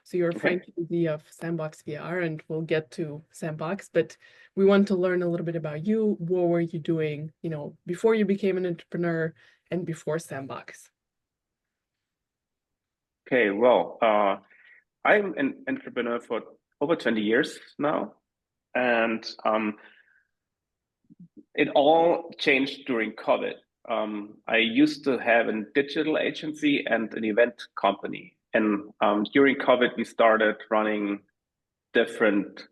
So you're a Okay. franchisee of Sandbox VR, and we'll get to Sandbox, but we want to learn a little bit about you. What were you doing, before you became an entrepreneur and before Sandbox? Okay. Well, I'm an entrepreneur for over 20 years now, and it all changed during COVID. I used to have a digital agency and an event company, and during COVID, we started running different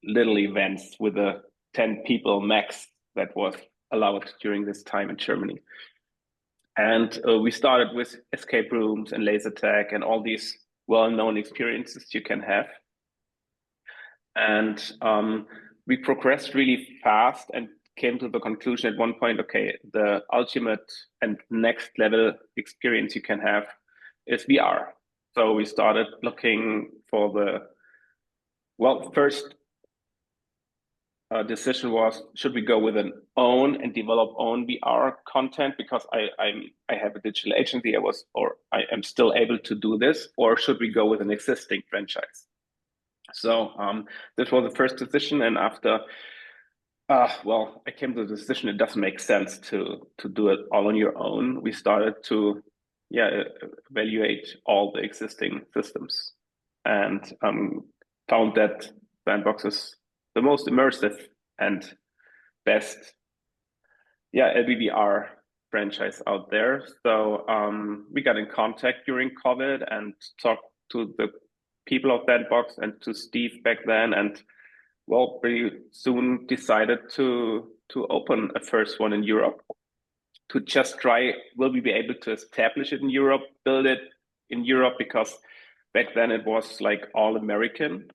little events with a 10 people max that was allowed during this time in Germany. And we started with escape rooms and laser tag and all these well-known experiences you can have. And we progressed really fast and came to the conclusion at one point, okay, the ultimate and next level experience you can have is VR. So we started looking for first decision was, should we go with an own and develop own VR content because I have a digital agency, I am still able to do this, or should we go with an existing franchise? So this was the first decision, and after I came to the decision it doesn't make sense to do it all on your own. We started to evaluate all the existing systems and found that Sandbox is the most immersive and best LBVR franchise out there. So we got in contact during COVID and talked to the people of Sandbox and to Steve back then, and pretty soon decided to open a first one in Europe to just try, will we be able to establish it in Europe, build it in Europe, because back then it was like all American.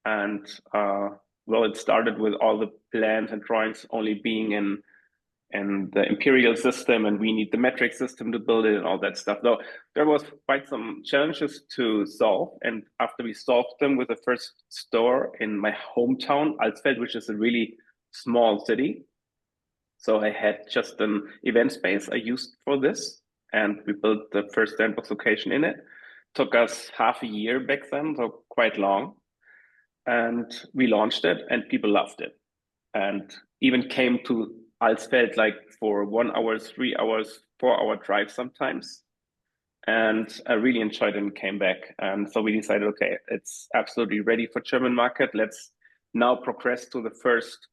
And it started with all the plans and drawings only being in the imperial system, and we need the metric system to build it and all that stuff. Though there was quite some challenges to solve, and after we solved them with the first store in my hometown, Alsfeld, which is a really small city. So I had just an event space I used for this, and we built the first Sandbox location in it. Took us half a year back then, so quite long. And we launched it, and people loved it. And even came to Alsfeld like for 1 hour, 3 hours, 4 hour drive sometimes. And I really enjoyed it and came back. And so we decided, okay, it's absolutely ready for German market. Let's now progress to the first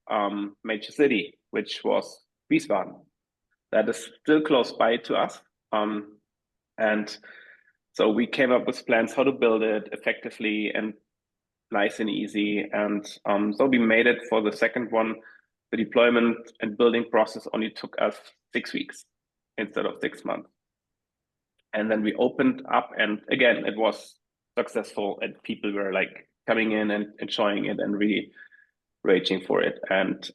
major city, which was Wiesbaden. That is still close by to us. And so we came up with plans how to build it effectively and nice and easy. And so we made it for the second one. The deployment and building process only took us 6 weeks instead of 6 months. And then we opened up, and again, it was successful, and people were like coming in and enjoying it and really raging for it. And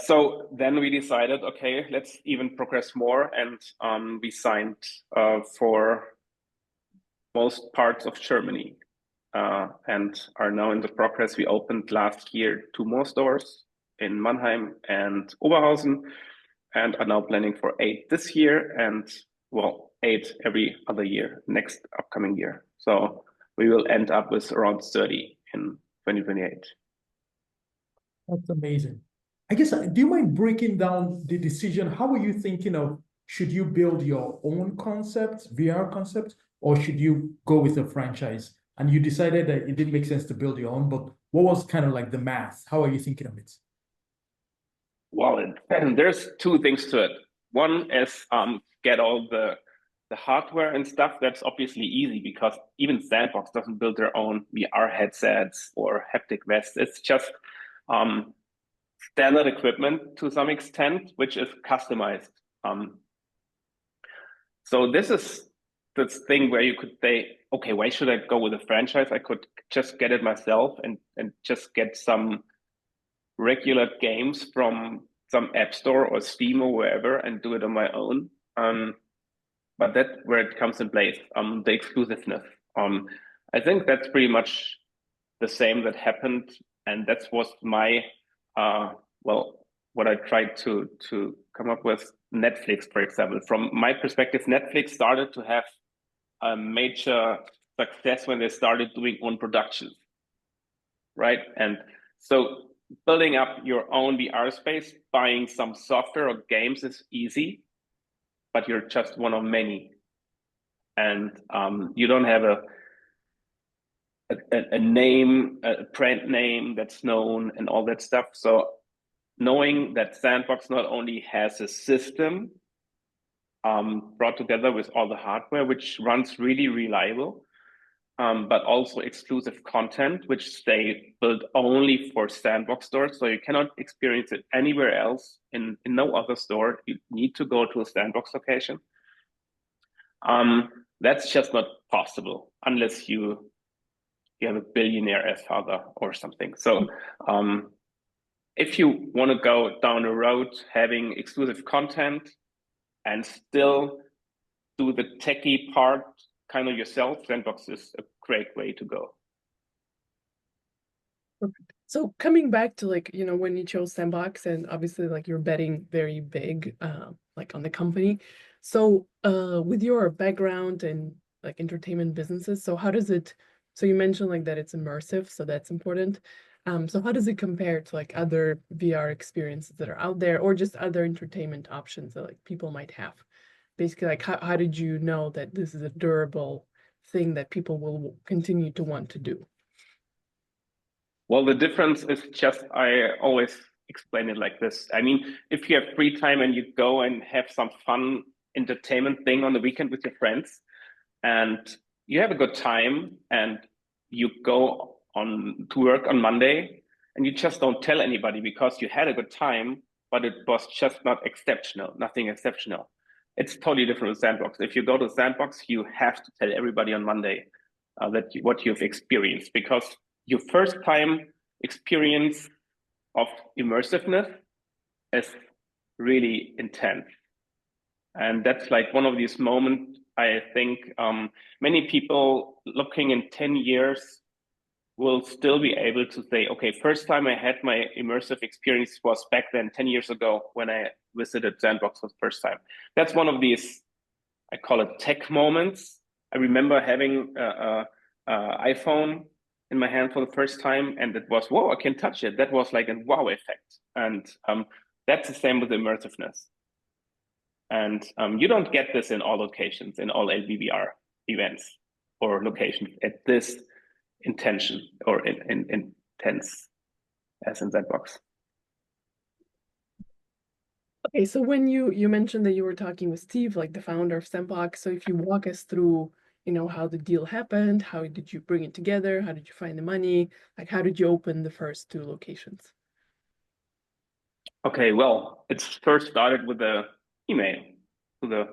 so then we decided, okay, let's even progress more, and we signed for most parts of Germany. And are now in the progress. We opened last year 2 more stores in Mannheim and Oberhausen, and are now planning for 8 this year, and 8 every other year, next upcoming year. So we will end up with around 30 in 2028. That's amazing. I guess, do you mind breaking down the decision? How were you thinking of, should you build your own concept, VR concept, or should you go with a franchise? And you decided that it didn't make sense to build your own, but what was kind of like the math? How are you thinking of it? Well, there's 2 things to it. One is get all the hardware and stuff. That's obviously easy because even Sandbox doesn't build their own VR headsets or haptic vests. It's just standard equipment to some extent, which is customized. So this is this thing where you could say, okay, why should I go with a franchise? I could just get it myself and just get some regular games from some app store or Steam or wherever and do it on my own. But that's where it comes in place, the exclusiveness. I think that's pretty much the same that happened, and that was my what I tried to come up with. Netflix, for example. From my perspective, Netflix started to have a major success when they started doing own productions, right? And so building up your own VR space, buying some software or games is easy, but you're just one of many. And you don't have a name, a brand name that's known and all that stuff. So knowing that Sandbox not only has a system brought together with all the hardware, which runs really reliable, but also exclusive content, which they build only for Sandbox stores. So you cannot experience it anywhere else in no other store. You need to go to a Sandbox location. That's just not possible unless you have a billionaire as father or something. So if you want to go down the road having exclusive content and still do the techie part kind of yourself, Sandbox is a great way to go. So coming back to like, you know, when you chose Sandbox, and obviously like you're betting very big, like on the company. So with your background and like entertainment businesses, so how does it, so you mentioned like that it's immersive, so that's important. So how does it compare to like other VR experiences that are out there, or just other entertainment options that like people might have? Basically, like how did you know that this is a durable thing that people will continue to want to do? Well, the difference is just, I always explain it like this. I mean, if you have free time and you go and have some fun entertainment thing on the weekend with your friends, and you have a good time, and you go on to work on Monday, and you just don't tell anybody because you had a good time, but it was just not exceptional, nothing exceptional. It's totally different with Sandbox. If you go to Sandbox, you have to tell everybody on Monday what you've experienced, because your first time experience of immersiveness is really intense. And that's like one of these moments, I think many people looking in 10 years will still be able to say, okay, first time I had my immersive experience was back then 10 years ago when I visited Sandbox for the first time. That's one of these, I call it tech moments. I remember having an iPhone in my hand for the first time, and it was, whoa, I can touch it. That was like a wow effect. And that's the same with immersiveness. And you don't get this in all locations, in all LBVR events or locations at this intention or intense as in Sandbox. Okay, so when you mentioned that you were talking with Steve, like the founder of Sandbox, so if you walk us through, you know, how the deal happened, how did you bring it together, how did you find the money, like how did you open the first 2 locations? Okay, well, it first started with an email to the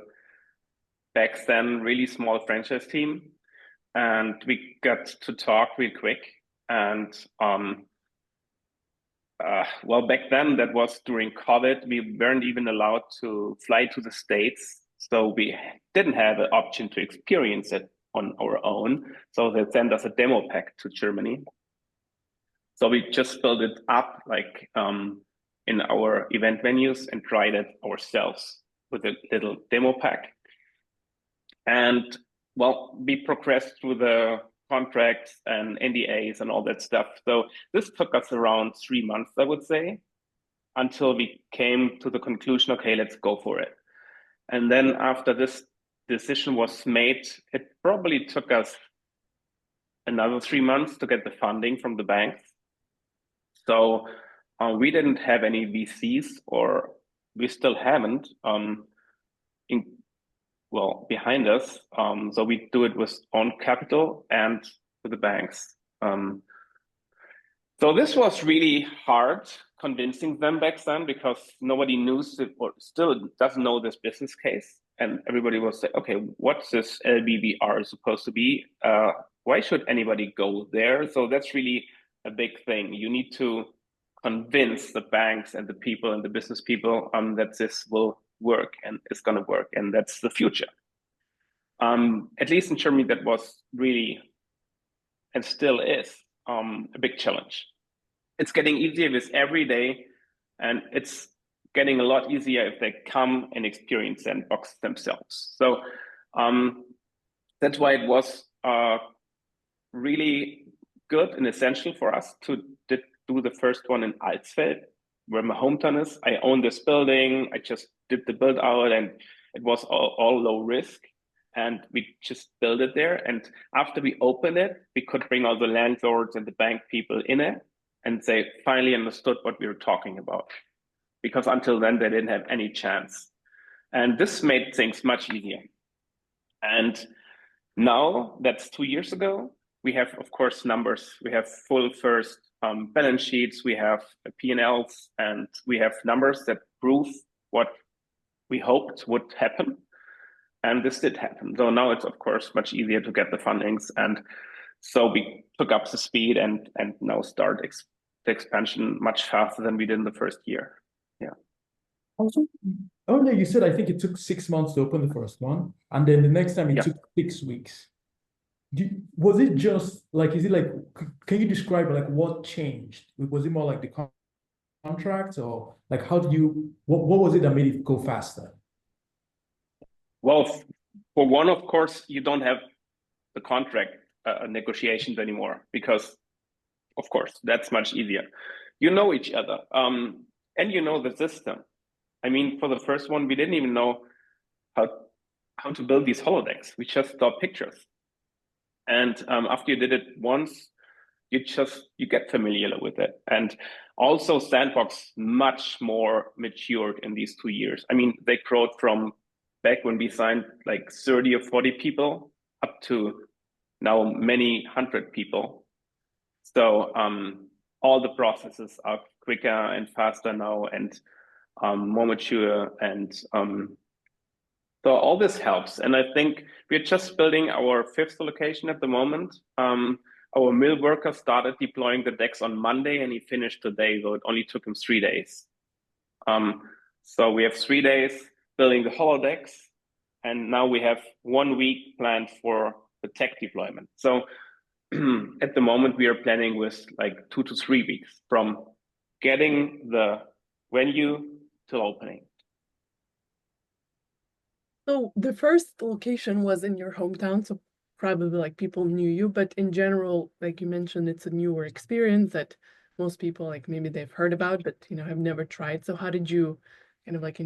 back then really small franchise team, and we got to talk real quick. And well, back then that was during COVID. We weren't even allowed to fly to the States, so we didn't have an option to experience it on our own. So they sent us a demo pack to Germany. So we just built it up like in our event venues and tried it ourselves with a little demo pack. And well, we progressed through the contracts and NDAs and all that stuff. So this took us around 3 months, I would say, until we came to the conclusion, okay, let's go for it. And then after this decision was made, it probably took us another 3 months to get the funding from the banks. So we didn't have any VCs, or we still haven't, behind us. So we do it with own capital and with the banks. So this was really hard convincing them back then, because nobody knew or still doesn't know this business case. And everybody was saying, okay, what's this LBVR supposed to be? Why should anybody go there? So that's really a big thing. You need to convince the banks and the people and the business people that this will work and it's going to work, and that's the future. At least in Germany, that was really, and still is, a big challenge. It's getting easier with every day, and it's getting a lot easier if they come and experience Sandbox themselves. So that's why it was really good and essential for us to do the first one in Alsfeld, where my hometown is. I own this building. I just did the build out, and it was all low risk. And we just built it there. And after we opened it, we could bring all the landlords and the bank people in it and say, finally understood what we were talking about. Because until then, they didn't have any chance. And this made things much easier. And now that's 2 years ago. We have, of course, numbers. We have full first balance sheets. We have P&Ls, and we have numbers that prove what we hoped would happen. And this did happen. So now it's, of course, much easier to get the fundings. And so we took up the speed and now start the expansion much faster than we did in the first year. Yeah. Also, earlier you said, I think it took 6 months to open the first one. And then the next time it took 6 weeks. Was it just like, is it like, can you describe like what changed? Was it more like the contract, or like how did you, what was it that made it go faster? Well, for one, of course, you don't have the contract negotiations anymore because, of course, that's much easier. You know each other, and you know the system. I mean, for the first one, we didn't even know how to build these holodecks. We just saw pictures. And after you did it once, you get familiar with it. And also Sandbox much more matured in these 2 years. I mean, they growed from back when we signed like 30 or 40 people up to now many hundred people. So all the processes are quicker and faster now and more mature. And so all this helps. And I think we're just building our 5th location at the moment. Our mill worker started deploying the decks on Monday and he finished today, so it only took him 3 days. So we have 3 days building the holodecks, and now we have 1 week planned for the tech deployment. So at the moment, we are planning with like 2 to 3 weeks from getting the venue to opening. So the first location was in your hometown, so probably like people knew you, but in general, like you mentioned, it's a newer experience that most people like maybe they've heard about, but have never tried. So how did you kind of like,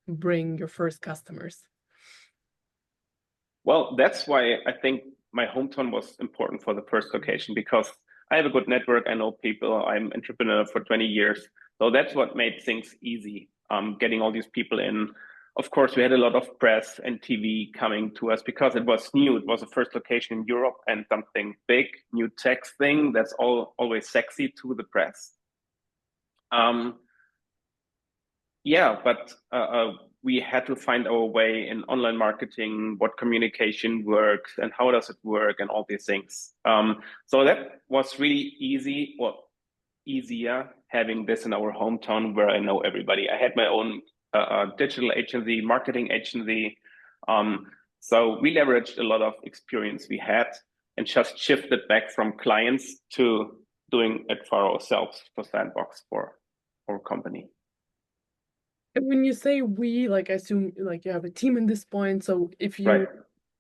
bring your first customers? Well, that's why I think my hometown was important for the first location, because I have a good network. I know people. I'm an entrepreneur for 20 years. So that's what made things easy, getting all these people in. Of course, we had a lot of press and TV coming to us because it was new. It was the first location in Europe and something big, new tech thing. That's always sexy to the press. Yeah, but we had to find our way in online marketing, what communication works and how does it work and all these things. So that was really easy, well, easier having this in our hometown where I know everybody. I had my own digital agency, marketing agency. So we leveraged a lot of experience we had and just shifted back from clients to doing it for ourselves, for Sandbox, for our company. And when you say we, like I assume like you have a team in this point. So if you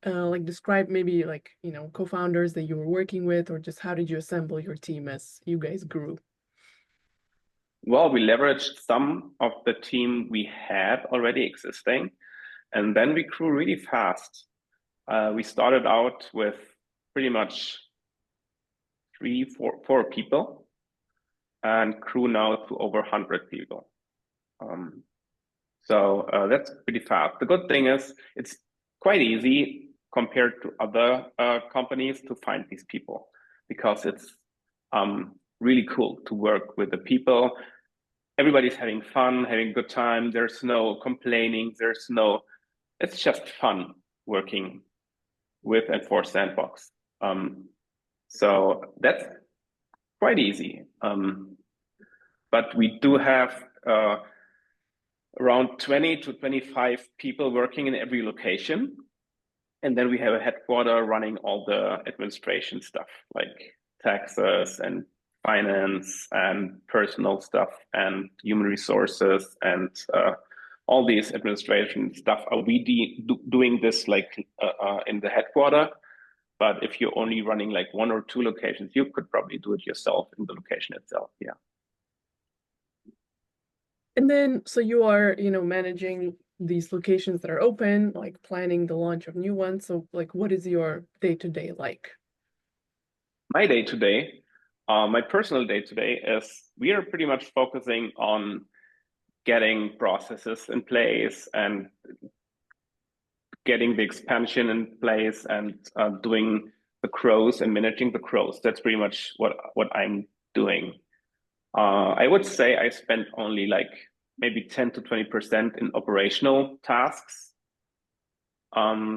like describe maybe like, co-founders that you were working with, or just how did you assemble your team as you guys grew? Well, we leveraged some of the team we had already existing, and then we grew really fast. We started out with pretty much 4 people and grew now to over 100 people. So that's pretty fast. The good thing is it's quite easy compared to other companies to find these people, because it's really cool to work with the people. Everybody's having fun, having a good time. There's no complaining. It's just fun working with and for Sandbox. So that's quite easy. But we do have around 20 to 25 people working in every location. And then we have a headquarter running all the administration stuff like taxes and finance and personal stuff and human resources and all these administration stuff. Are we doing this like in the headquarter? But if you're only running like 1 or 2 locations, you could probably do it yourself in the location itself. Yeah. And then, so you are, managing these locations that are open, like planning the launch of new ones. So like, what is your day-to-day like? My day-to-day, my personal day-to-day is we are pretty much focusing on getting processes in place and getting the expansion in place and doing the growth and managing the growth. That's pretty much what I'm doing. I would say I spend only like maybe 10 to 20% in operational tasks,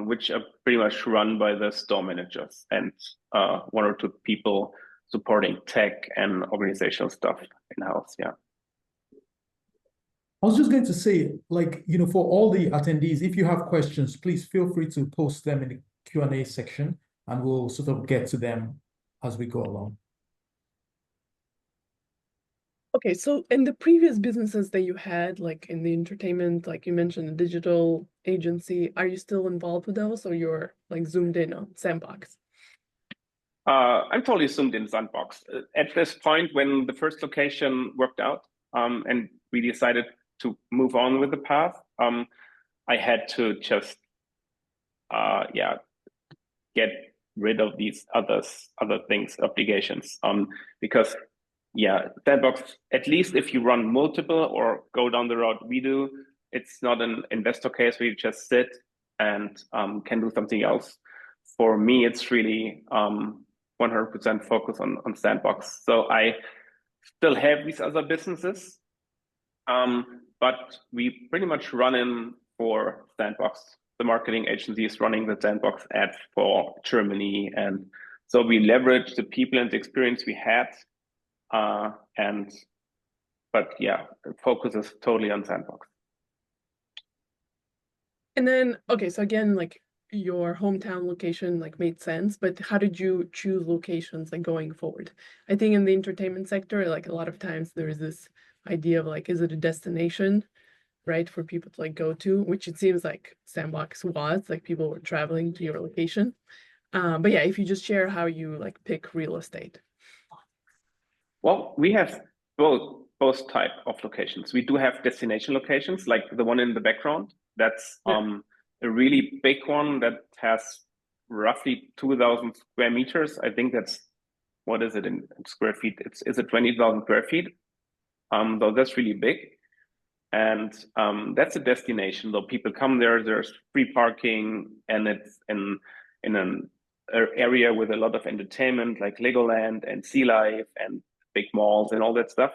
which are pretty much run by the store managers and 1 or 2 people supporting tech and organizational stuff in-house. Yeah. I was just going to say, like, for all the attendees, if you have questions, please feel free to post them in the Q&A section, and we'll sort of get to them as we go along. Okay, so in the previous businesses that you had, like in the entertainment, like you mentioned, the digital agency, are you still involved with those, or you're like zoomed in on Sandbox? I'm totally zoomed in Sandbox. At this point, when the first location worked out, and we decided to move on with the path, I had to just, get rid of these other things, obligations, because Sandbox, at least if you run multiple or go down the road we do, it's not an investor case where you just sit and can do something else. For me, it's really 100% focus on Sandbox. So I still have these other businesses, but we pretty much run in for Sandbox. The marketing agency is running the Sandbox ads for Germany, and so we leverage the people and the experience we had. But yeah, the focus is totally on Sandbox. And then, okay, so again, like your hometown location like made sense, but how did you choose locations like going forward? I think in the entertainment sector, like a lot of times there is this idea of like, is it a destination, right, for people to like go to, which it seems like Sandbox was, like people were traveling to your location. But yeah, if you just share how you like pick real estate. Well, we have both type of locations. We do have destination locations, like the one in the background. That's a really big one that has roughly 2,000 square meters. I think that's, what is it in square feet? Is it 20,000 square feet? So that's really big. And that's a destination. Though people come there, there's free parking, and it's in an area with a lot of entertainment, like Legoland and Sea Life and big malls and all that stuff.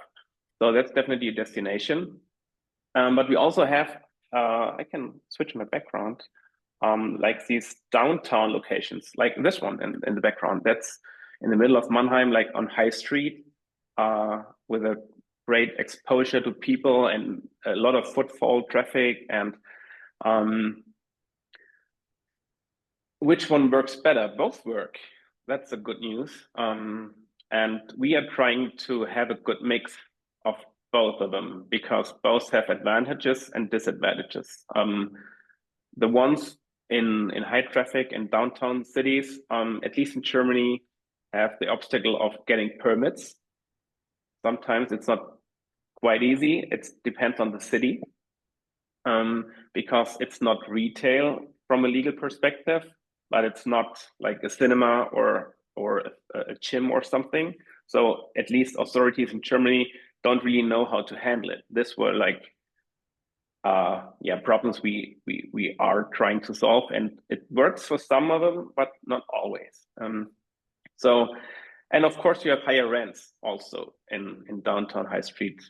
So that's definitely a destination. But we also have, I can switch my background, like these downtown locations, like this one in the background. That's in the middle of Mannheim, like on High Street, with a great exposure to people and a lot of footfall traffic. And which one works better? Both work. That's the good news. And we are trying to have a good mix of both of them, because both have advantages and disadvantages. The ones in high traffic and downtown cities, at least in Germany, have the obstacle of getting permits. Sometimes it's not quite easy. It depends on the city, because it's not retail from a legal perspective, but it's not like a cinema or a gym or something. So at least authorities in Germany don't really know how to handle it. This were like problems we are trying to solve, and it works for some of them, but not always. And of course you have higher rents also in downtown high street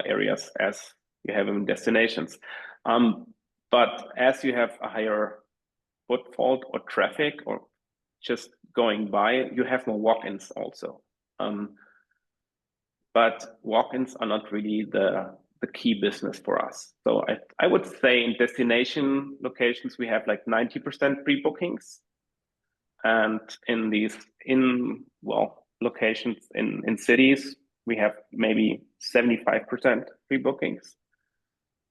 areas as you have in destinations. But as you have a higher footfall or traffic or just going by, you have more walk-ins also. But walk-ins are not really the key business for us. So I would say in destination locations, we have like 90% pre-bookings. And in these locations in cities, we have maybe 75% pre-bookings.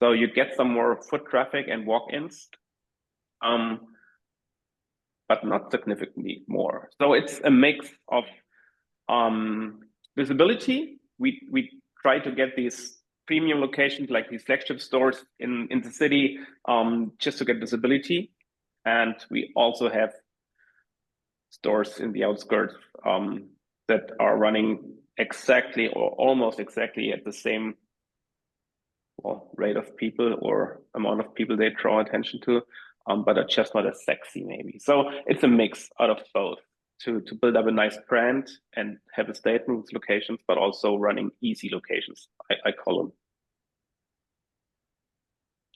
So you get some more foot traffic and walk-ins. but not significantly more. So it's a mix of visibility. We try to get these premium locations like these flagship stores in the city just to get visibility. And we also have stores in the outskirts that are running exactly or almost exactly at the same rate of people or amount of people they draw attention to, but are just not as sexy maybe. So it's a mix out of both to build up a nice brand and have a statement with locations, but also running easy locations, I call them.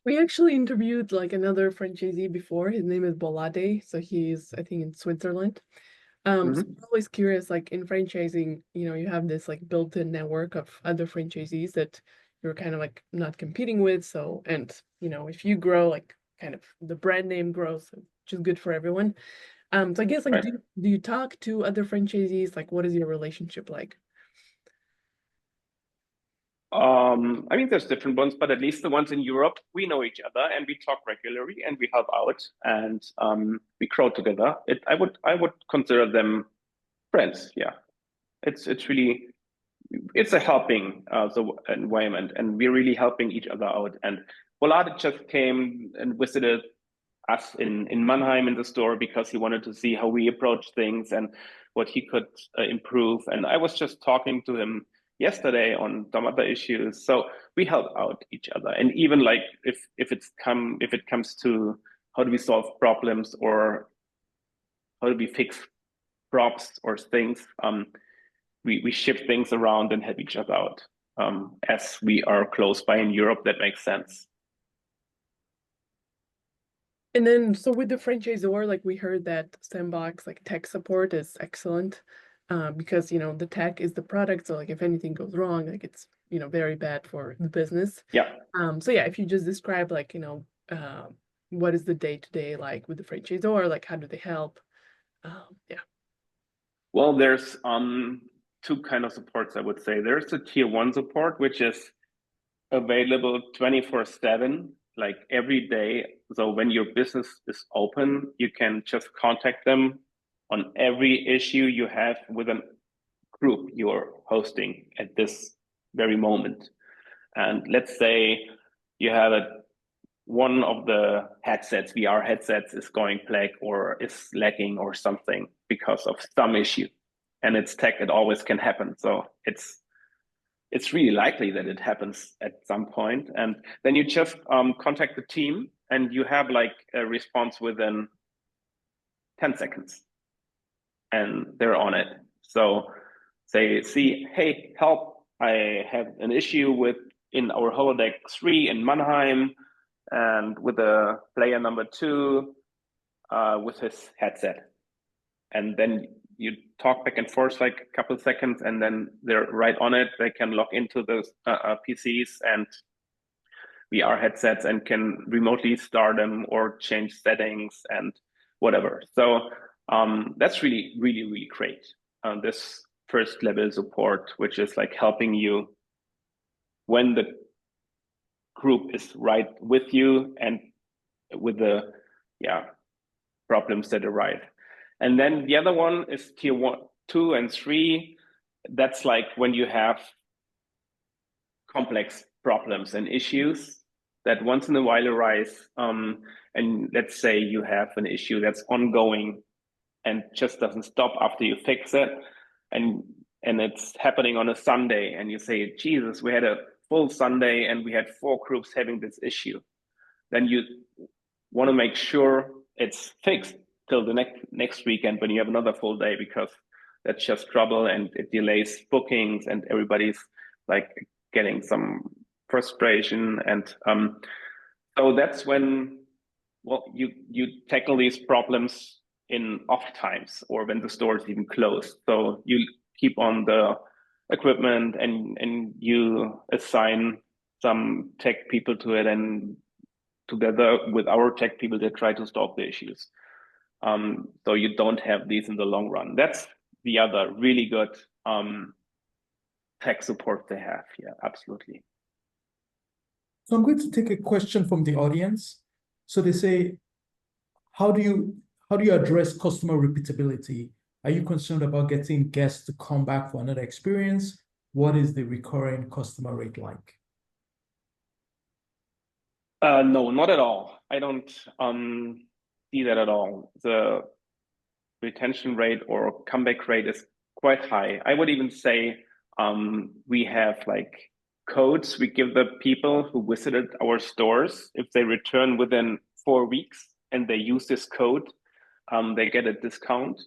We actually interviewed like another franchisee before. His name is Bolade, so he's I think in Switzerland. So I'm always curious, like in franchising, you have this like built-in network of other franchisees that you're kind of like not competing with. So, and if you grow, like kind of the brand name grows, which is good for everyone. So I guess like Right. do you talk to other franchisees? Like what is your relationship like? I mean, there's different ones, but at least the ones in Europe, we know each other and we talk regularly and we help out and we grow together. I would consider them friends. Yeah, it's really it's a helping the environment, and we're really helping each other out. And Volade just came and visited us in Mannheim in the store because he wanted to see how we approach things and what he could improve. And I was just talking to him yesterday on some other issues. So we help out each other. And even like if it comes to how do we solve problems or how do we fix props or things, we shift things around and help each other out. As we are close by in Europe, that makes sense. And then, so with the franchisor, like we heard that Sandbox, like tech support is excellent, because, the tech is the product. So like if anything goes wrong, like it's, very bad for the business. Yeah. So yeah, if you just describe like, what is the day-to-day like with the franchisor, like how do they help? Yeah. Well, there's two kind of supports, I would say. There's the tier 1 support, which is available 24/7, like every day. So when your business is open, you can just contact them on every issue you have with a group you're hosting at this very moment. And let's say you have one of the headsets, VR headsets, is going black or is lagging or something because of some issue. And it's tech, it always can happen. So it's really likely that it happens at some point. And then you just contact the team and you have like a response within 10 seconds and they're on it. So say, see, hey, help, I have an issue in our holodeck 3 in Mannheim and with the player number 2 with his headset. And then you talk back and forth like a couple of seconds and then they're right on it. They can log into the PCs and VR headsets and can remotely start them or change settings and whatever. So that's really, really, really great. This first level support, which is like helping you when the group is right with you and with the problems that arise. And then the other one is tier 1, 2, and 3. That's like when you have complex problems and issues that once in a while arise. And let's say you have an issue that's ongoing and just doesn't stop after you fix it. And it's happening on a Sunday and you say, Jesus, we had a full Sunday and we had 4 groups having this issue. Then you want to make sure it's fixed till the next weekend when you have another full day, because that's just trouble and it delays bookings and everybody's like getting some frustration. And so that's when you tackle these problems in off times or when the store is even closed. So you keep on the equipment and you assign some tech people to it, and together with our tech people, they try to solve the issues. So you don't have these in the long run. That's the other really good tech support they have. Yeah, absolutely. So I'm going to take a question from the audience. So they say, how do how do you address customer repeatability? Are you concerned about getting guests to come back for another experience? What is the recurring customer rate like? No, not at all. I don't see that at all. The retention rate or comeback rate is quite high. I would even say we have like codes we give the people who visited our stores. If they return within 4 weeks and they use this code, they get a discount,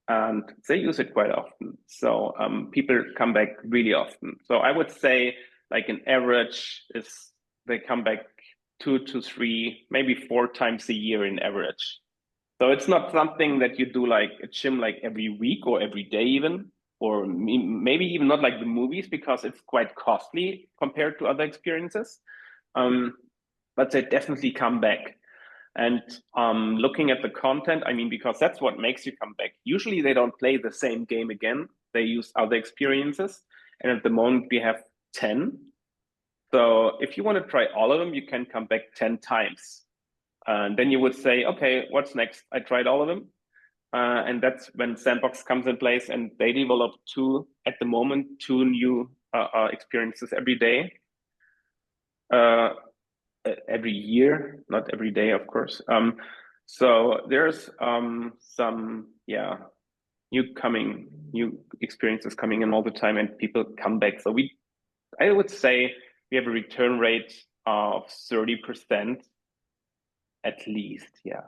and they use it quite often. So people come back really often. So I would say like an average is they come back 2 to 3, maybe 4 times a year in average. So it's not something that you do like a gym like every week or every day even, or maybe even not like the movies, because it's quite costly compared to other experiences. But they definitely come back. And looking at the content, I mean, because that's what makes you come back. Usually they don't play the same game again. They use other experiences. And at the moment we have 10. So if you want to try all of them, you can come back 10 times. And then you would say, okay, what's next? I tried all of them. And that's when Sandbox comes in place, and they develop at the moment, 2 new experiences every day. Every year, not every day, of course. So there's some, new experiences coming in all the time, and people come back. So I would say we have a return rate of 30% at least, yeah.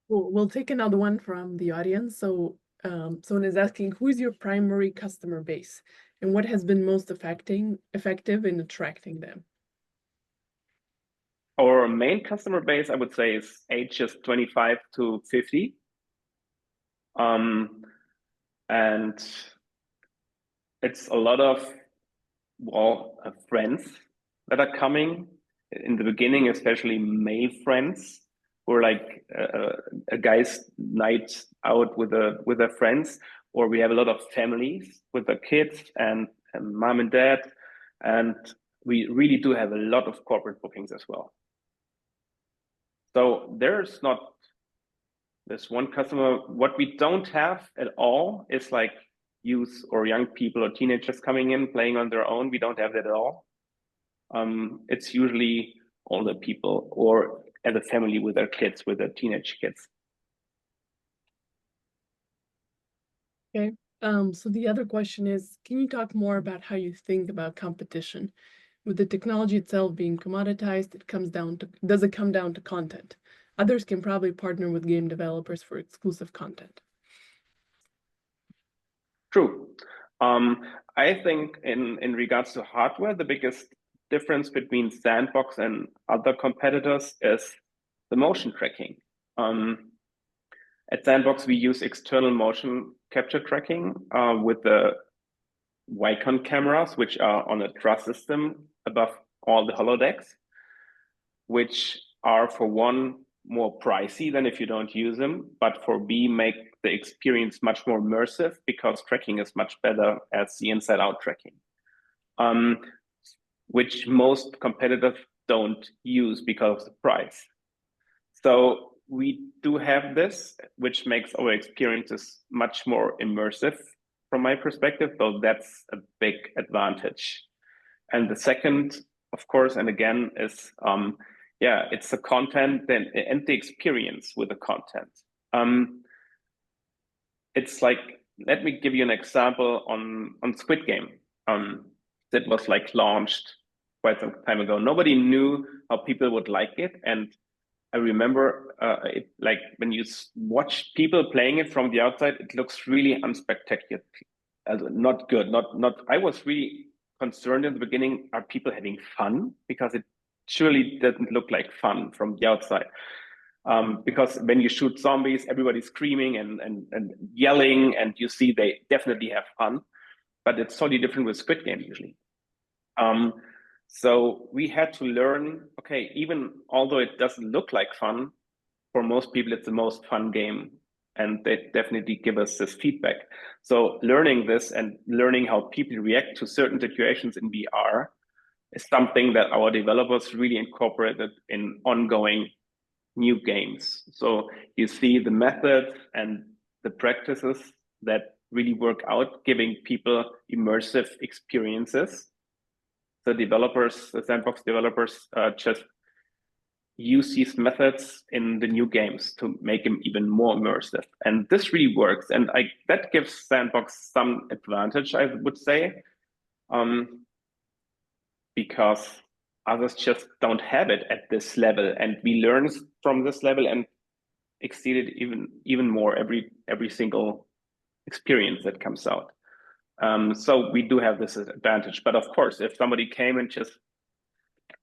We'll take another one from the audience. So someone is asking, who is your primary customer base and what has been most effective in attracting them? Our main customer base, I would say, is ages 25 to 50. And it's a lot of, friends that are coming in the beginning, especially male friends, who are like a guy's night out with their friends, or we have a lot of families with their kids and mom and dad, and we really do have a lot of corporate bookings as well. So there's not this one customer. What we don't have at all is like youth or young people or teenagers coming in playing on their own. We don't have that at all. It's usually older people or as a family with their kids, with their teenage kids. Okay. So the other question is, can you talk more about how you think about competition? With the technology itself being commoditized, does it come down to content? Others can probably partner with game developers for exclusive content. True. I think in regards to hardware, the biggest difference between Sandbox and other competitors is the motion tracking. At Sandbox, we use external motion capture tracking with the Wacom cameras, which are on a truss system above all the holodecks, which are for one more pricey than if you don't use them, but for B make the experience much more immersive because tracking is much better as the inside out tracking, which most competitors don't use because of the price. So we do have this, which makes our experiences much more immersive from my perspective, though that's a big advantage. And the second, of course, and again, is it's the content and the experience with the content. It's like, let me give you an example on Squid Game. That was like launched quite some time ago. Nobody knew how people would like it, and I remember it, like when you watch people playing it from the outside, it looks really unspectacular, not good. Not. I was really concerned in the beginning: are people having fun? Because it surely doesn't look like fun from the outside. Because when you shoot zombies, everybody's screaming and yelling, and you see they definitely have fun. But it's totally different with Squid Game usually. So we had to learn, okay, even although it doesn't look like fun, for most people, it's the most fun game. And they definitely give us this feedback. So learning this and learning how people react to certain situations in VR is something that our developers really incorporated in ongoing new games. So you see the methods and the practices that really work out, giving people immersive experiences. The developers, the sandbox developers, just use these methods in the new games to make them even more immersive. And this really works. And that gives Sandbox some advantage, I would say, because others just don't have it at this level. And we learn from this level and exceed it even more every single experience that comes out. So we do have this advantage. But of course, if somebody came and just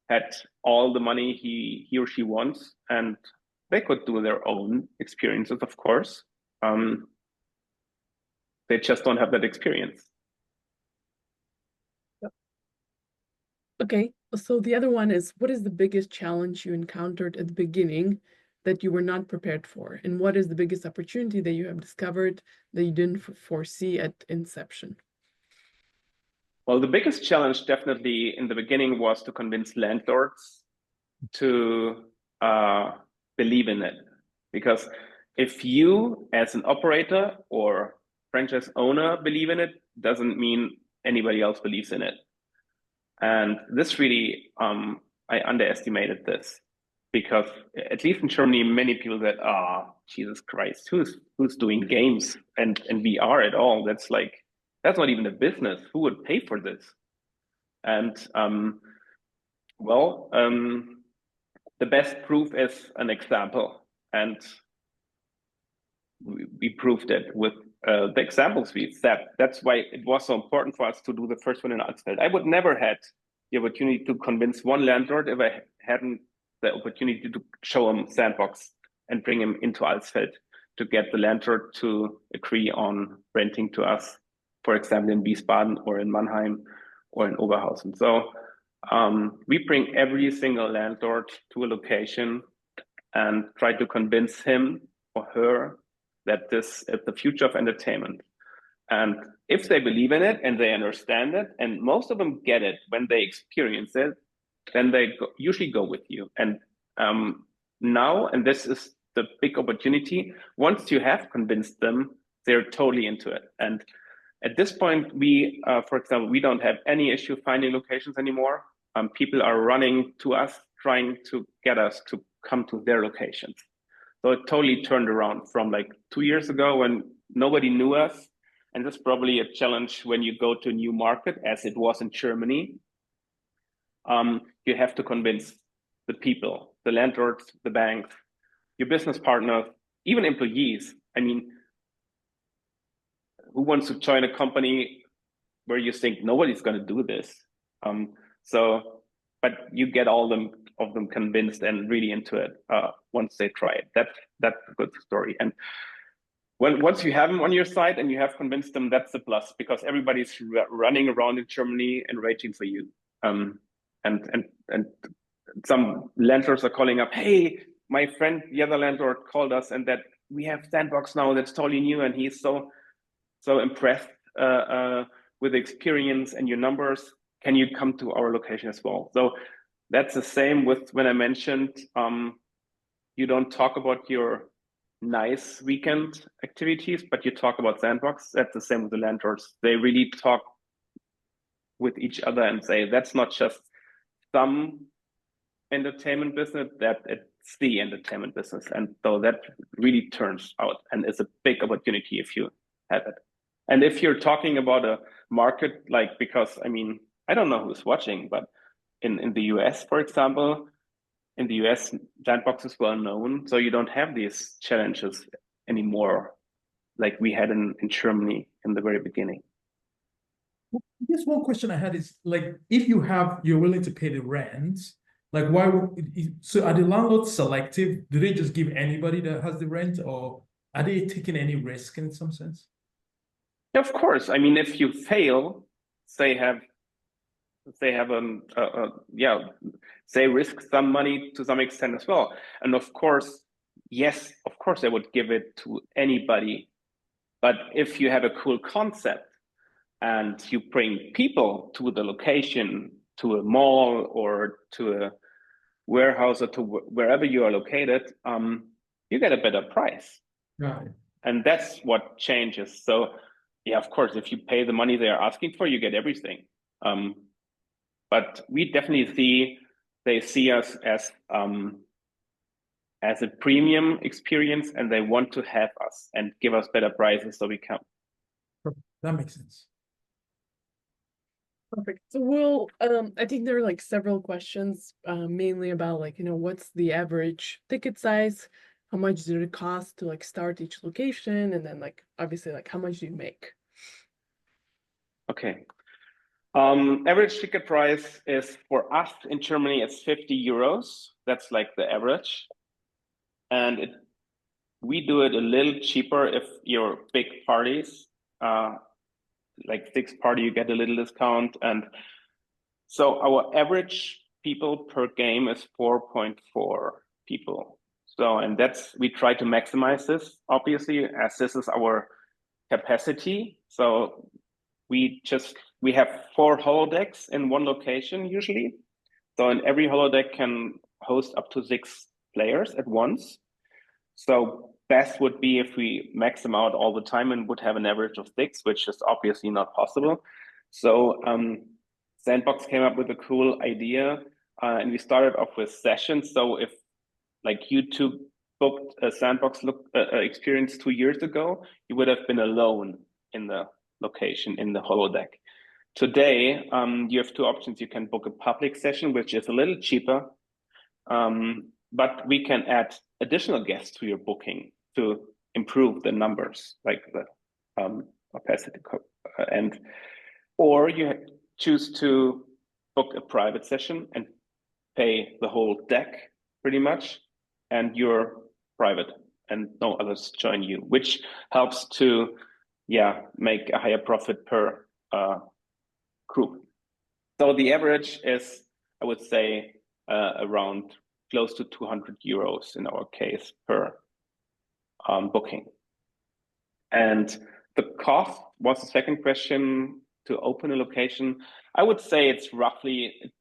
had all the money he or she wants, and they could do their own experiences, of course. They just don't have that experience. Okay, so the other one is, what is the biggest challenge you encountered at the beginning that you were not prepared for? And what is the biggest opportunity that you have discovered that you didn't foresee at inception? Well, the biggest challenge definitely in the beginning was to convince landlords to believe in it. Because if you as an operator or franchise owner believe in it, doesn't mean anybody else believes in it. And this really, I underestimated this, because at least in Germany, many people said, Jesus Christ, who's doing games and VR at all? That's not even a business. Who would pay for this? And the best proof is an example. And we proved it with the examples we set. That's why it was so important for us to do the first one in Alsfeld. I would never had the opportunity to convince one landlord if I hadn't the opportunity to show him Sandbox and bring him into Alsfeld to get the landlord to agree on renting to us, for example, in Wiesbaden or in Mannheim or in Oberhausen. So we bring every single landlord to a location and try to convince him or her that this is the future of entertainment. And if they believe in it and they understand it, and most of them get it when they experience it, then they usually go with you. And now, and this is the big opportunity, once you have convinced them, they're totally into it. And at this point, we, for example, we don't have any issue finding locations anymore. People are running to us, trying to get us to come to their locations. So it totally turned around from like 2 years ago when nobody knew us. And that's probably a challenge when you go to a new market, as it was in Germany. You have to convince the people, the landlords, the banks, your business partners, even employees. I mean, who wants to join a company where you think nobody's going to do this? But you get all of them convinced and really into it once they try it. That's a good story. And once you have them on your side and you have convinced them, that's a plus, because everybody's running around in Germany and waiting for you. And some landlords are calling up, hey, my friend, the other landlord called us, and that we have Sandbox now that's totally new, and he's so impressed with the experience and your numbers. Can you come to our location as well? So that's the same with when I mentioned you don't talk about your nice weekend activities, but you talk about Sandbox. That's the same with the landlords. They really talk with each other and say, that's not just some entertainment business, that it's the entertainment business. And so that really turns out and is a big opportunity if you have it. And if you're talking about a market, like, because I mean, I don't know who's watching, but in the US, for example, in the US, Sandbox is well known. So you don't have these challenges anymore like we had in Germany in the very beginning. I guess one question I had is, like, if you're willing to pay the rent, like, so are the landlords selective? Do they just give anybody that has the rent, or are they taking any risk in some sense? Yeah, of course. I mean, if you fail, they risk some money to some extent as well. And of course, yes, of course, they would give it to anybody. But if you have a cool concept and you bring people to the location, to a mall or to warehouse or to wherever you are located, you get a better price. Right. And that's what changes. So yeah, of course, if you pay the money they are asking for, you get everything. But we definitely they see us as a premium experience, and they want to have us and give us better prices, so we come. That makes sense. Perfect. So we'll, I think there are like several questions, mainly about like, what's the average ticket size? How much did it cost to like start each location? And then like, obviously, like how much do you make? Okay. Average ticket price is for us in Germany, it's 50 euros. That's like the average. And we do it a little cheaper if you're big parties, like 6 party, you get a little discount. And so our average people per game is 4.4 people. So, and we try to maximize this, obviously, as this is our capacity. So we have 4 holodecks in one location usually. So, and every holodeck can host up to 6 players at once. So best would be if we max them out all the time and would have an average of 6, which is obviously not possible. So Sandbox came up with a cool idea, and we started off with sessions. So if like you two booked a Sandbox experience 2 years ago, you would have been alone in the location in the holodeck. Today, you have 2 options. You can book a public session, which is a little cheaper, but we can add additional guests to your booking to improve the numbers, like the capacity, or you choose to book a private session and pay the whole deck pretty much, and you're private and no others join you, which helps to make a higher profit per group. So the average is, I would say, around close to 200 euros in our case per booking. And the cost was the second question to open a location. I would say it's roughly, it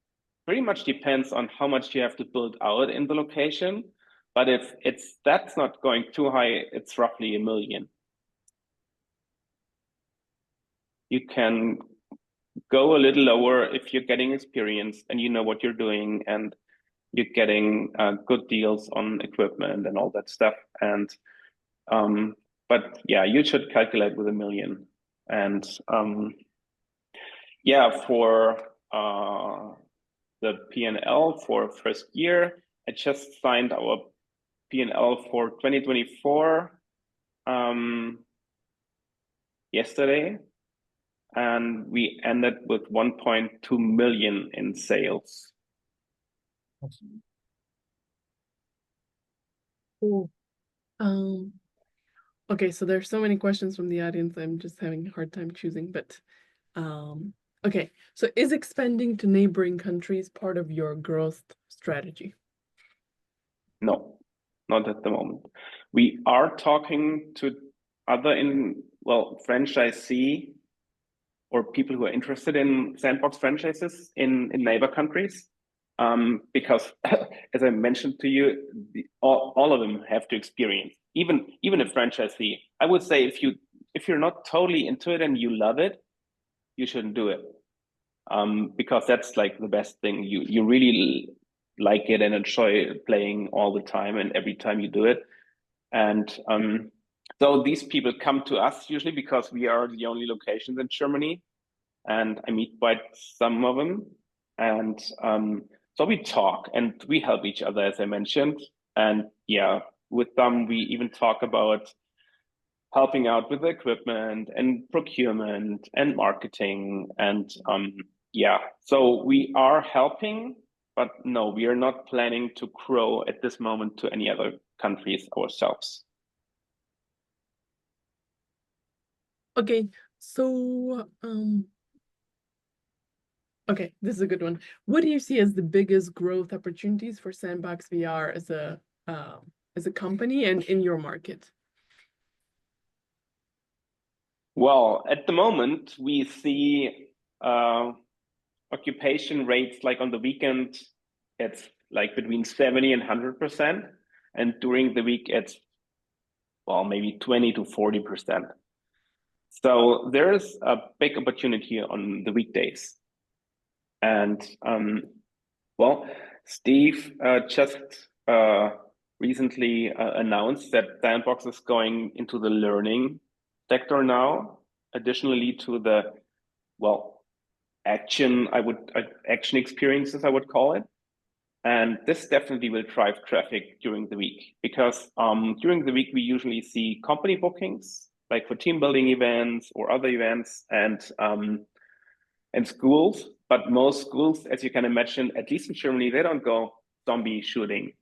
pretty much depends on how much you have to build out in the location. But if that's not going too high, it's roughly 1 million. You can go a little lower if you're getting experience and you know what you're doing and you're getting good deals on equipment and all that stuff. And but yeah, you should calculate with 1 million. And for the P&L for first year, I just signed our P&L for 2024 yesterday, and we ended with 1.2 million in sales. Cool. Okay, so there's so many questions from the audience. I'm just having a hard time choosing, but okay. So is expanding to neighboring countries part of your growth strategy? No, not at the moment. We are talking to other franchisee or people who are interested in Sandbox franchises in neighbor countries. Because as I mentioned to you, all of them have to experience, even a franchisee. I would say if you're not totally into it and you love it, you shouldn't do it. Because that's like the best thing. You really like it and enjoy playing all the time and every time you do it. And so these people come to us usually because we are the only locations in Germany, and I meet quite some of them. And so we talk and we help each other, as I mentioned. And with them, we even talk about helping out with the equipment and procurement and marketing. And so we are helping, but no, we are not planning to grow at this moment to any other countries ourselves. Okay, so okay, this is a good one. What do you see as the biggest growth opportunities for Sandbox VR as a company and in your market? Well, at the moment, we see occupation rates like on the weekend, it's like between 70 and 100%. And during the week, it's, well, maybe 20 to 40%. So there's a big opportunity on the weekdays. And well, Steve just recently announced that Sandbox is going into the learning sector now, additionally to the, well, action experiences, I would call it. And this definitely will drive traffic during the week, because during the week we usually see company bookings, like for team building events or other events, and schools. But most schools, as you can imagine, at least in Germany, they don't go zombie shooting.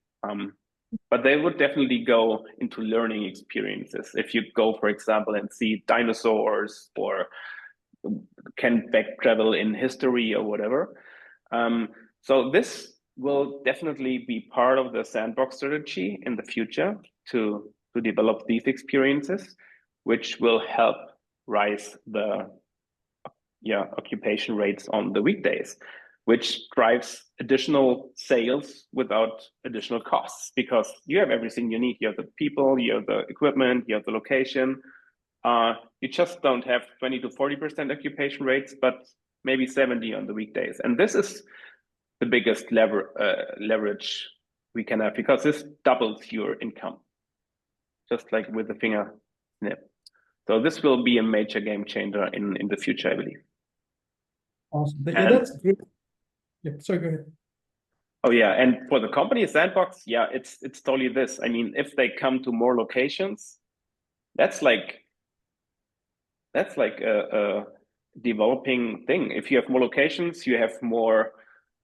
But they would definitely go into learning experiences. If you go, for example, and see dinosaurs, or can back travel in history or whatever. So this will definitely be part of the Sandbox strategy in the future to develop these experiences, which will help rise the occupation rates on the weekdays, which drives additional sales without additional costs, because you have everything you need. You have the people, you have the equipment, you have the location. You just don't have 20 to 40% occupation rates, but maybe 70 on the weekdays. And this is the biggest leverage we can have, because this doubles your income, just like with the finger snip. So this will be a major game changer in the future, I believe. Awesome. Yeah, that's great. Yeah, sorry, go ahead. Oh yeah, and for the company Sandbox, yeah, it's totally this. I mean, if they come to more locations, that's like a developing thing. If you have more locations, you have more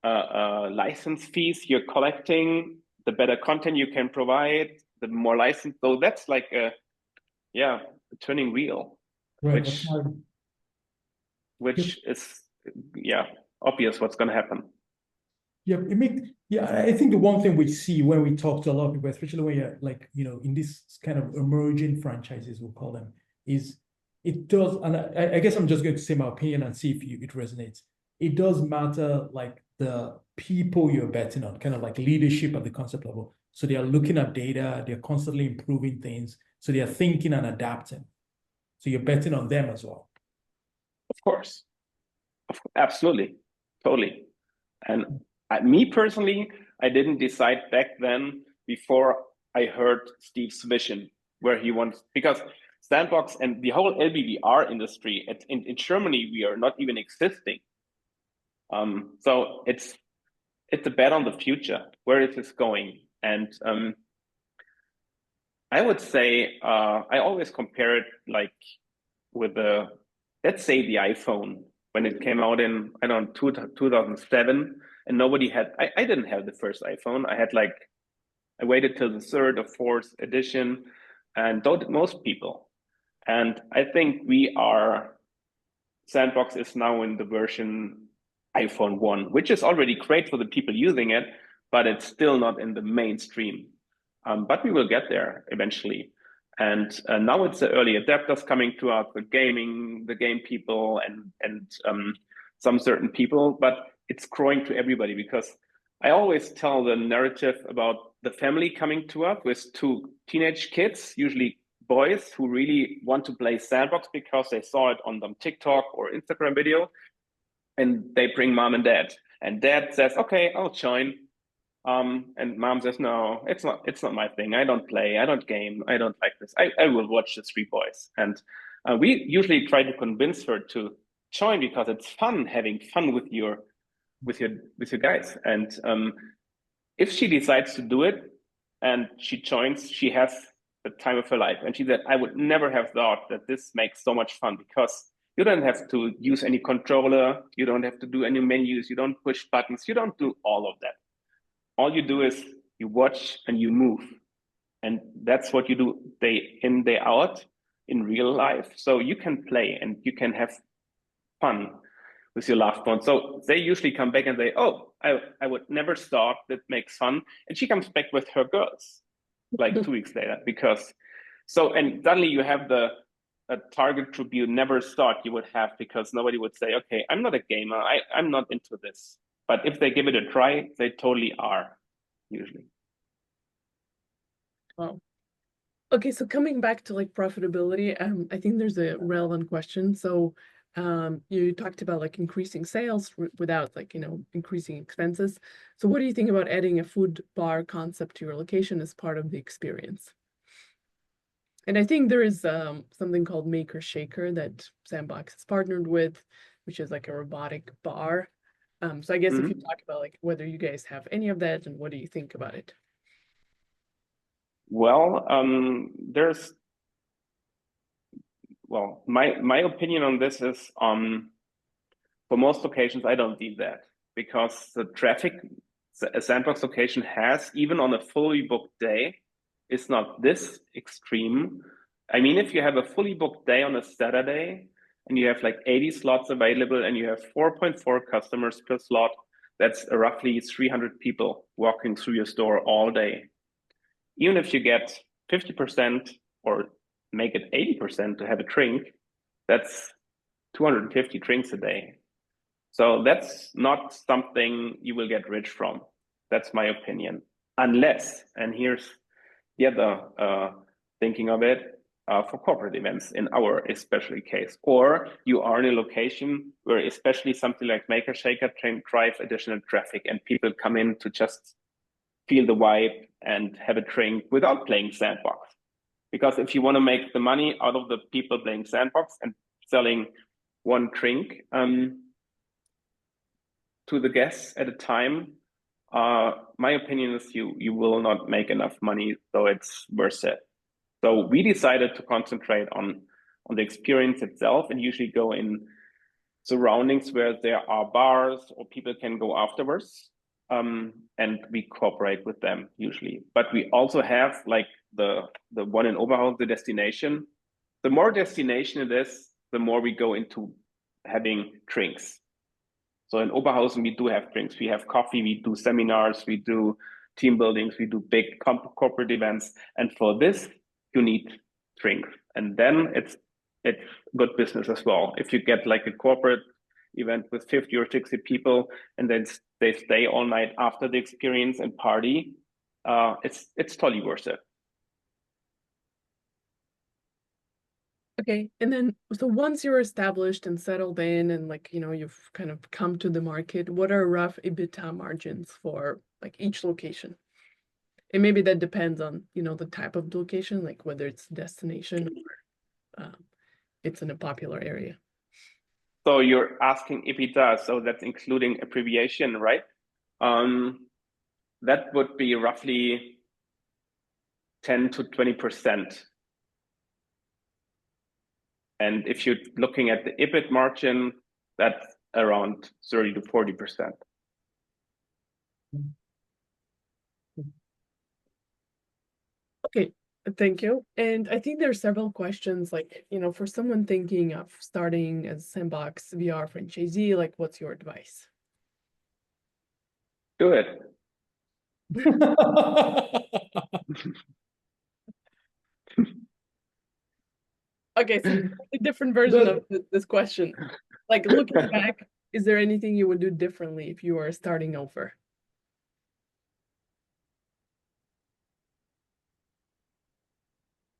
license fees you're collecting, the better content you can provide, the more license. So that's like a turning wheel, Right, which is obvious what's going to happen. I think the one thing we see when we talk to a lot of people, especially when you're like, in this kind of emerging franchises, we'll call them, is it does, and I guess I'm just going to say my opinion and see if it resonates. It does matter, like the people you're betting on, kind of like leadership at the concept level. So they are looking at data, they're constantly improving things. So they are thinking and adapting. So you're betting on them as well. Of course. Absolutely. Totally. And me personally, I didn't decide back then, before I heard Steve's vision, where he wants, because Sandbox and the whole LBVR industry in Germany, we are not even existing. So it's a bet on the future, where it is going. And I would say I always compare it like with let's say the iPhone, when it came out in, I don't know, 2007, and nobody had, I didn't have the first iPhone. I waited till the third or fourth edition, and so did most people. And I think Sandbox is now in the version iPhone 1, which is already great for the people using it, but it's still not in the mainstream. But we will get there eventually. And now it's the early adapters coming to us, the game people, and some certain people, but it's growing to everybody, because I always tell the narrative about the family coming to us with two teenage kids, usually boys, who really want to play Sandbox because they saw it on the TikTok or Instagram video, and they bring mom and dad. And dad says, okay, I'll join. And mom says, no, it's not my thing. I don't play, I don't game, I don't like this. I will watch the three boys. And we usually try to convince her to join, because it's fun having fun with your guys. And if she decides to do it and she joins, she has the time of her life. And she said, I would never have thought that this makes so much fun, because you don't have to use any controller, you don't have to do any menus, you don't push buttons, you don't do all of that. All you do is you watch and you move. And that's what you do day in, day out in real life. So you can play and you can have fun with your loved one. So they usually come back and say, oh, I would never stop, that makes fun. And she comes back with her girls like 2 weeks later, and suddenly you have a target group you never thought you would have, because nobody would say, okay, I'm not a gamer, I'm not into this. But if they give it a try, they totally are. usually. Wow. Okay, so coming back to like profitability, I think there's a relevant question. So you talked about like increasing sales without like, increasing expenses. So what do you think about adding a food bar concept to your location as part of the experience? And I think there is something called Maker Shaker that Sandbox has partnered with, which is like a robotic bar. So I guess if you talk about like whether you guys have any of that and what do you think about it? Well, my opinion on this is for most locations I don't need that because the traffic a Sandbox location has, even on a fully booked day, is not this extreme. I mean, if you have a fully booked day on a Saturday and you have like 80 slots available and you have 4.4 customers per slot, that's roughly 300 people walking through your store all day. Even if you get 50% or make it 80% to have a drink, that's 250 drinks a day. So that's not something you will get rich from. That's my opinion. Unless, and here's the other thinking of it, for corporate events in our especially case, or you are in a location where especially something like Maker Shaker can drive additional traffic and people come in to just feel the vibe and have a drink without playing Sandbox. Because if you want to make the money out of the people playing Sandbox and selling one drink to the guests at a time, my opinion is you will not make enough money, so it's worth it. So we decided to concentrate on the experience itself and usually go in surroundings where there are bars or people can go afterwards. And we cooperate with them usually. But we also have like the one in Oberhausen, the destination. The more destination it is, the more we go into having drinks. So in Oberhausen, we do have drinks. We have coffee, we do seminars, we do team buildings, we do big corporate events. And for this, you need drinks. And then it's good business as well. If you get like a corporate event with 50 or 60 people, and then they stay all night after the experience and party, it's totally worth it. Okay, and then so once you're established and settled in and like, you've kind of come to the market, what are rough EBITDA margins for like each location? And maybe that depends on, the type of location, like whether it's destination or it's in a popular area. So you're asking EBITDA, so that's including abbreviation, right? That would be roughly 10 to 20%. And if you're looking at the EBIT margin, that's around 30 to 40%. Okay, thank you. And I think there are several questions like, for someone thinking of starting as Sandbox VR franchisee, like what's your advice? Do it. Okay, so a different version of this question. Like looking back, is there anything you would do differently if you were starting over?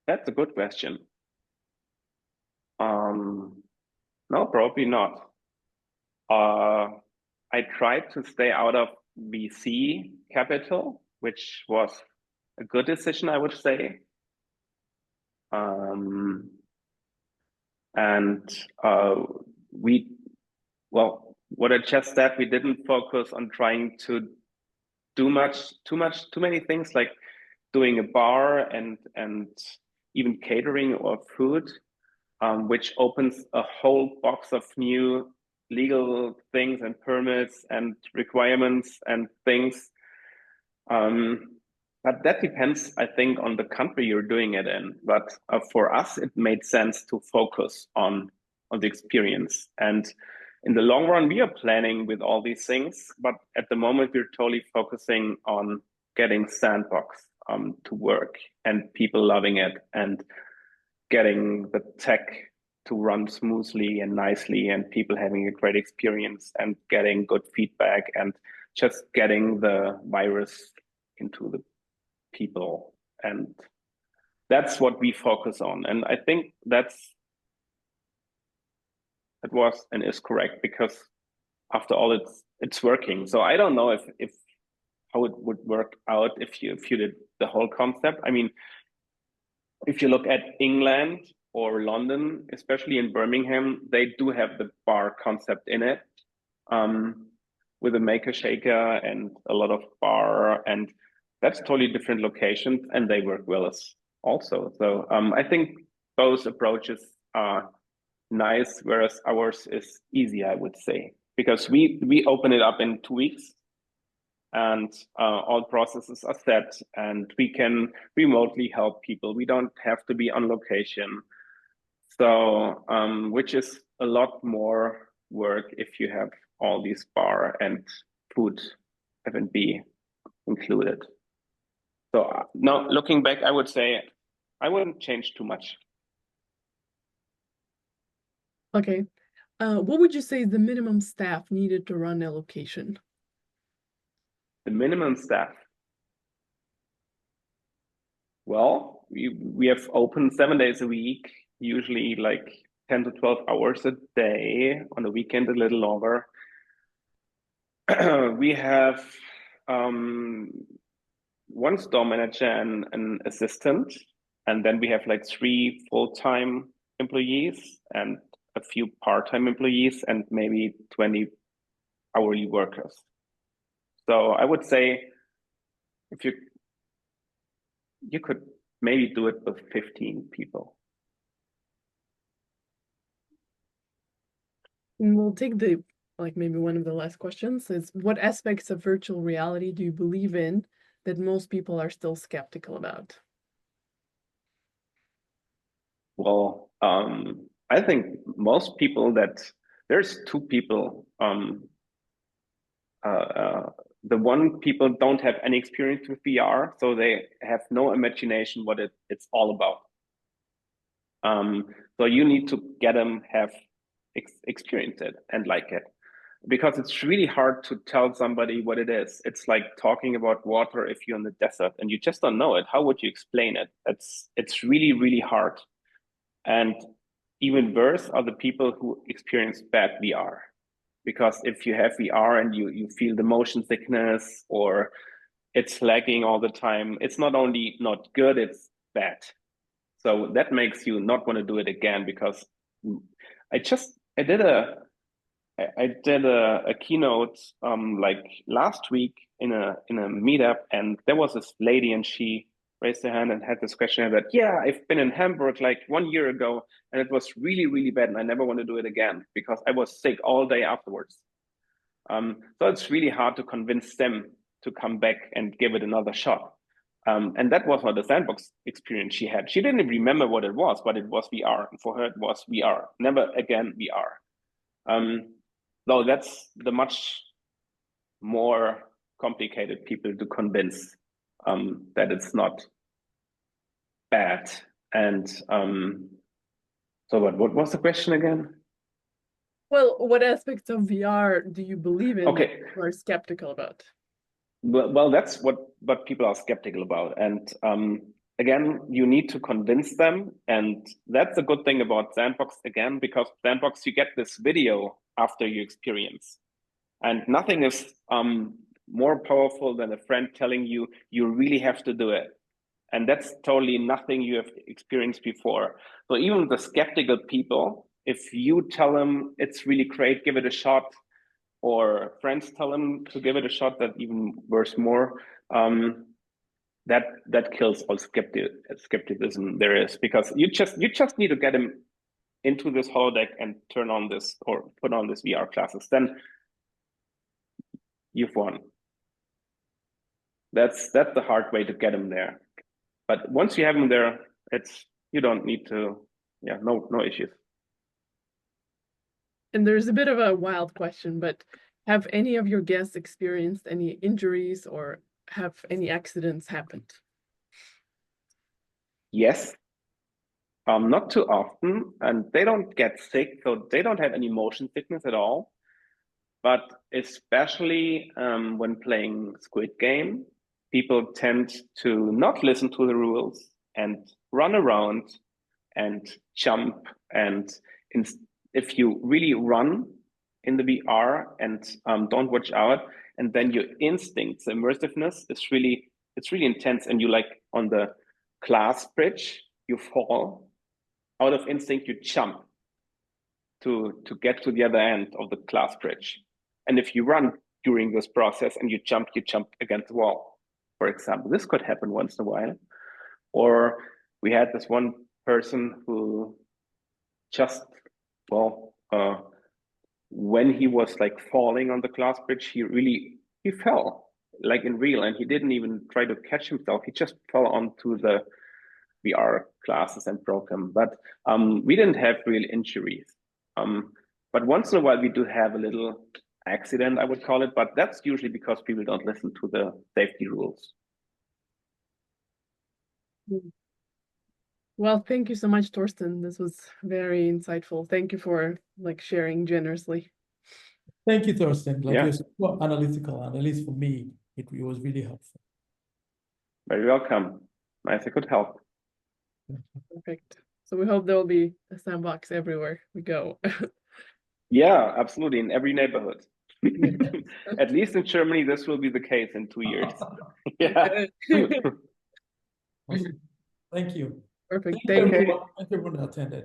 That's a good question. No, probably not. I tried to stay out of VC capital, which was a good decision, I would say. What I just said, we didn't focus on trying to do too many things like doing a bar and even catering or food, which opens a whole box of new legal things and permits and requirements and things. But that depends, I think, on the country you're doing it in. But for us, it made sense to focus on the experience. And in the long run, we are planning with all these things. But at the moment, we're totally focusing on getting Sandbox to work and people loving it and getting the tech to run smoothly and nicely and people having a great experience and getting good feedback and just getting the virus into the people, and that's what we focus on. And I think that was and is correct, because after all, it's working. So I don't know if how it would work out if you did the whole concept. I mean, if you look at England or London, especially in Birmingham, they do have the bar concept in it, with a maker shaker and a lot of bar, and that's totally different locations, and they work well as also. So I think those approaches are nice, whereas ours is easy, I would say, because we open it up in 2 weeks, and all processes are set, and we can remotely help people. We don't have to be on location. So, which is a lot more work if you have all these bar and food F&B included. So now looking back, I would say I wouldn't change too much. Okay. What would you say is the minimum staff needed to run a location? The minimum staff. Well, we have open 7 days a week, usually like 10 to 12 hours a day, on the weekend a little longer. We have one store manager and an assistant, and then we have like 3 full-time employees and a few part-time employees and maybe 20 hourly workers. So I would say if you could maybe do it with 15 people. And we'll take maybe one of the last questions is, what aspects of virtual reality do you believe in that most people are still skeptical about? Well, I think most people there's 2 people. The one people don't have any experience with VR, so they have no imagination what it's all about. So you need to get them have experience it and like it, because it's really hard to tell somebody what it is. It's like talking about water if you're in the desert and you just don't know it. How would you explain it? It's really, really hard. And even worse are the people who experience bad VR. Because if you have VR and you feel the motion sickness or it's lagging all the time, it's not only not good, it's bad. So that makes you not want to do it again, because I did a keynote like last week in a meetup, and there was this lady and she raised her hand and had this question that, yeah, I've been in Hamburg like 1 year ago and it was really, really bad and I never want to do it again because I was sick all day afterwards. So it's really hard to convince them to come back and give it another shot. And that was not the Sandbox experience she had. She didn't remember what it was, but it was VR. And for her, it was VR. Never again VR. Though that's the much more complicated people to convince that it's not bad. And so what was the question again? Well, what aspects of VR do you believe in that you are skeptical about? Well, that's what people are skeptical about. And again, you need to convince them. And that's a good thing about Sandbox, again, because Sandbox, you get this video after you experience. And nothing is more powerful than a friend telling you, you really have to do it. And that's totally nothing you have experienced before. So even the skeptical people, if you tell them it's really great, give it a shot, or friends tell them to give it a shot, that even worse more, that kills all skepticism there is, because you just need to get them into this holodeck and turn on this or put on this VR classes. Then you've won. That's the hard way to get them there. But once you have them there, you don't need to, no issues. And there's a bit of a wild question, but have any of your guests experienced any injuries or have any accidents happened? Yes. Not too often, and they don't get sick, so they don't have any motion sickness at all. But especially when playing Squid Game, people tend to not listen to the rules and run around and jump. And if you really run in the VR and don't watch out, and then your instincts, immersiveness is really, it's really intense. And you like on the class bridge, you fall out of instinct, you jump to get to the other end of the glass bridge. And if you run during this process and you jump against the wall, for example. This could happen once in a while. Or we had this one person who just, well, when he was like falling on the glass bridge, he fell like in real, and he didn't even try to catch himself. He just fell onto the VR glasses and broke them. But we didn't have real injuries. But once in a while we do have a little accident, I would call it, but that's usually because people don't listen to the safety rules. Well, thank you so much, Torsten. This was very insightful. Thank you for like sharing generously. Thank you, Torsten. Like Yeah. you're super analytical, and at least for me, it was really helpful. Very welcome. Nice I could help. Perfect. So we hope there will be a sandbox everywhere we go. Yeah, absolutely. In every neighborhood. At least in Germany, this will be the case in 2 years. Yeah. Awesome. Thank you. Perfect. Thank you, Thank you. everyone. Thank you everyone who attended.